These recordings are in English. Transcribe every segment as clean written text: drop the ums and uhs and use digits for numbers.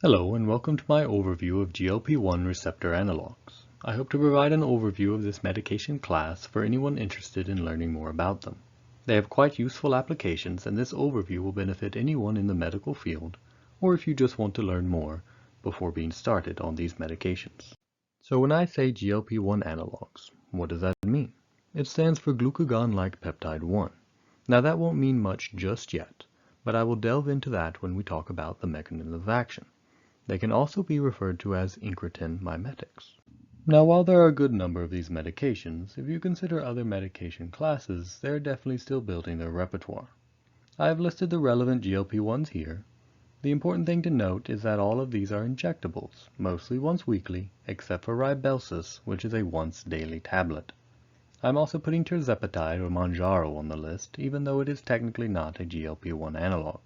Hello and welcome to my overview of GLP-1 receptor analogs. I hope to provide an overview of this medication class for anyone interested in learning more about them. They have quite useful applications, and this overview will benefit anyone in the medical field, or if you just want to learn more before being started on these medications. So when I say GLP-1 analogs, what does that mean? It stands for glucagon-like peptide 1. Now that won't mean much just yet, but I will delve into that when we talk about the mechanism of action. They can also be referred to as incretin mimetics. Now, while there are a good number of these medications, if you consider other medication classes, they are definitely still building their repertoire. I have listed the relevant GLP-1s here. The important thing to note is that all of these are injectables, mostly once weekly, except for Rybelsus, which is a once daily tablet. I'm also putting tirzepatide or Mounjaro on the list, even though it is technically not a GLP-1 analog.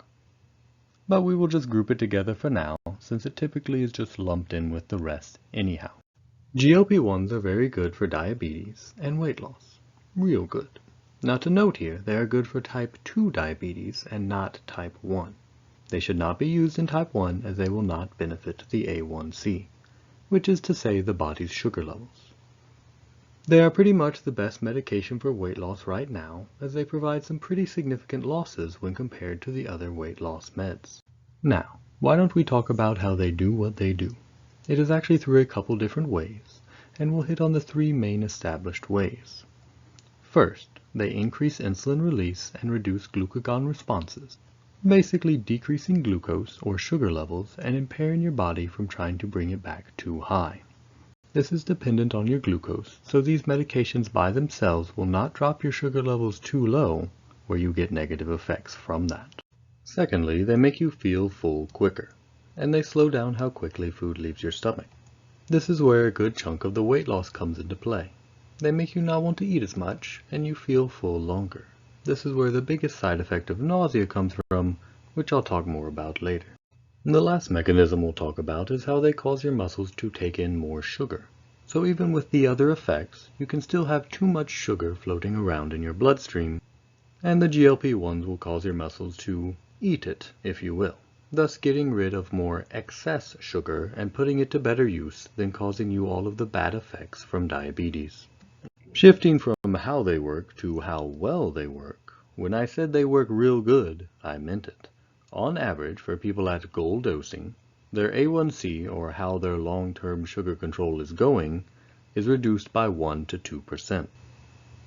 But we will just group it together for now, since it typically is just lumped in with the rest anyhow. GLP-1s are very good for diabetes and weight loss. Real good. Now to note here, they are good for type 2 diabetes and not type 1. They should not be used in type 1 as they will not benefit the A1C, which is to say the body's sugar levels. They are pretty much the best medication for weight loss right now, as they provide some pretty significant losses when compared to the other weight loss meds. Now, why don't we talk about how they do what they do? It is actually through a couple different ways, and we'll hit on the three main established ways. First, they increase insulin release and reduce glucagon responses, basically decreasing glucose or sugar levels and impairing your body from trying to bring it back too high. This is dependent on your glucose, so these medications by themselves will not drop your sugar levels too low, where you get negative effects from that. Secondly, they make you feel full quicker, and they slow down how quickly food leaves your stomach. This is where a good chunk of the weight loss comes into play. They make you not want to eat as much, and you feel full longer. This is where the biggest side effect of nausea comes from, which I'll talk more about later. And the last mechanism we'll talk about is how they cause your muscles to take in more sugar. So even with the other effects, you can still have too much sugar floating around in your bloodstream, and the GLP-1s will cause your muscles to eat it, if you will, thus getting rid of more excess sugar and putting it to better use than causing you all of the bad effects from diabetes. Shifting from how they work to how well they work, when I said they work real good, I meant it. On average, for people at goal dosing, their A1C, or how their long-term sugar control is going, is reduced by 1 to 2%.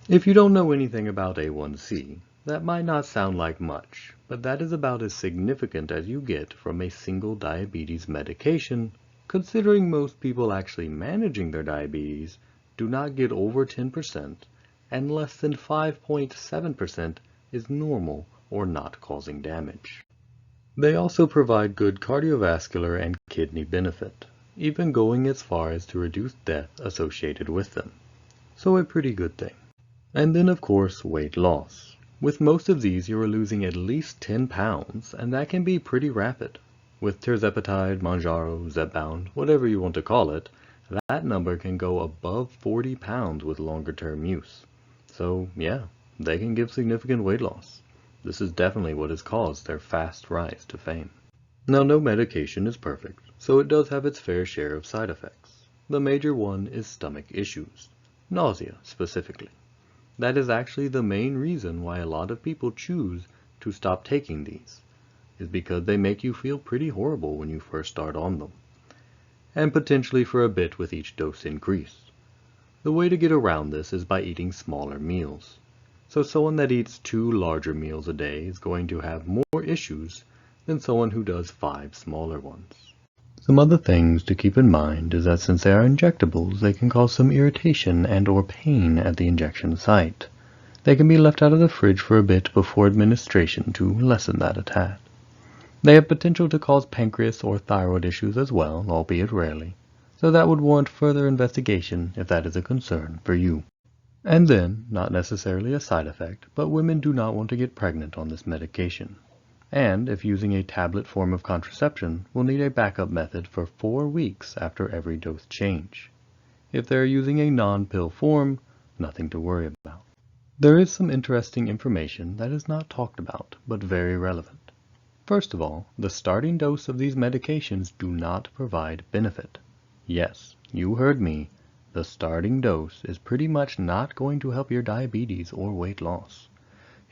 If you don't know anything about A1C, that might not sound like much, but that is about as significant as you get from a single diabetes medication, considering most people actually managing their diabetes do not get over 10%, and less than 5.7% is normal or not causing damage. They also provide good cardiovascular and kidney benefit, even going as far as to reduce death associated with them. So a pretty good thing. And then of course, weight loss. With most of these you are losing at least 10 pounds, and that can be pretty rapid. With tirzepatide, Mounjaro, Zepbound, whatever you want to call it, that number can go above 40 pounds with longer term use. So yeah, they can give significant weight loss. This is definitely what has caused their fast rise to fame. Now, no medication is perfect, so it does have its fair share of side effects. The major one is stomach issues, nausea specifically. That is actually the main reason why a lot of people choose to stop taking these, is because they make you feel pretty horrible when you first start on them, and potentially for a bit with each dose increase. The way to get around this is by eating smaller meals. So someone that eats 2 larger meals a day is going to have more issues than someone who does 5 smaller ones. Some other things to keep in mind is that since they are injectables, they can cause some irritation and or pain at the injection site. They can be left out of the fridge for a bit before administration to lessen that a tad. They have potential to cause pancreas or thyroid issues as well, albeit rarely, so that would warrant further investigation if that is a concern for you. And then, not necessarily a side effect, but women do not want to get pregnant on this medication. And, if using a tablet form of contraception, will need a backup method for 4 weeks after every dose change. If they are using a non-pill form, nothing to worry about. There is some interesting information that is not talked about, but very relevant. First of all, the starting dose of these medications do not provide benefit. Yes, you heard me. The starting dose is pretty much not going to help your diabetes or weight loss.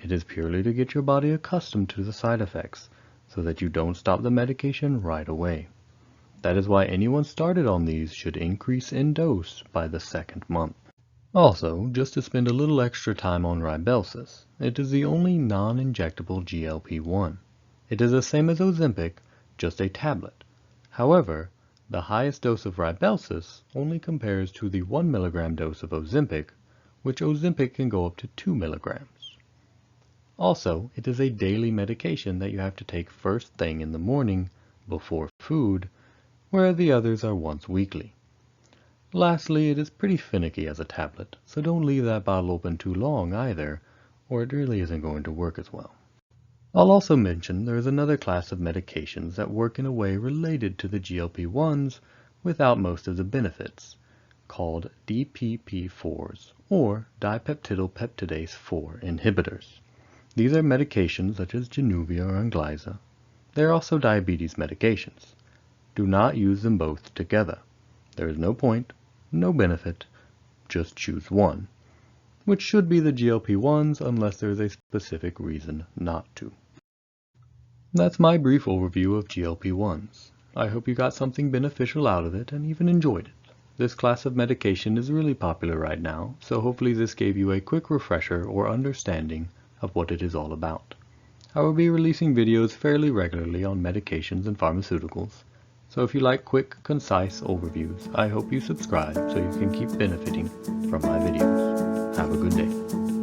It is purely to get your body accustomed to the side effects so that you don't stop the medication right away. That is why anyone started on these should increase in dose by the second month. Also, just to spend a little extra time on Rybelsus, it is the only non-injectable GLP-1. It is the same as Ozempic, just a tablet. However, the highest dose of Rybelsus only compares to the 1 mg dose of Ozempic, which Ozempic can go up to 2 mg. Also, it is a daily medication that you have to take first thing in the morning, before food, where the others are once weekly. Lastly, it is pretty finicky as a tablet, so don't leave that bottle open too long either, or it really isn't going to work as well. I'll also mention there is another class of medications that work in a way related to the GLP-1s without most of the benefits, called DPP-4s, or dipeptidylpeptidase 4 inhibitors. These are medications such as Januvia or Onglyza. They are also diabetes medications. Do not use them both together. There is no point, no benefit, just choose one, which should be the GLP-1s unless there is a specific reason not to. That's my brief overview of GLP-1s. I hope you got something beneficial out of it and even enjoyed it. This class of medication is really popular right now, so hopefully this gave you a quick refresher or understanding of what it is all about. I will be releasing videos fairly regularly on medications and pharmaceuticals, so if you like quick, concise overviews, I hope you subscribe so you can keep benefiting from my videos. Have a good day.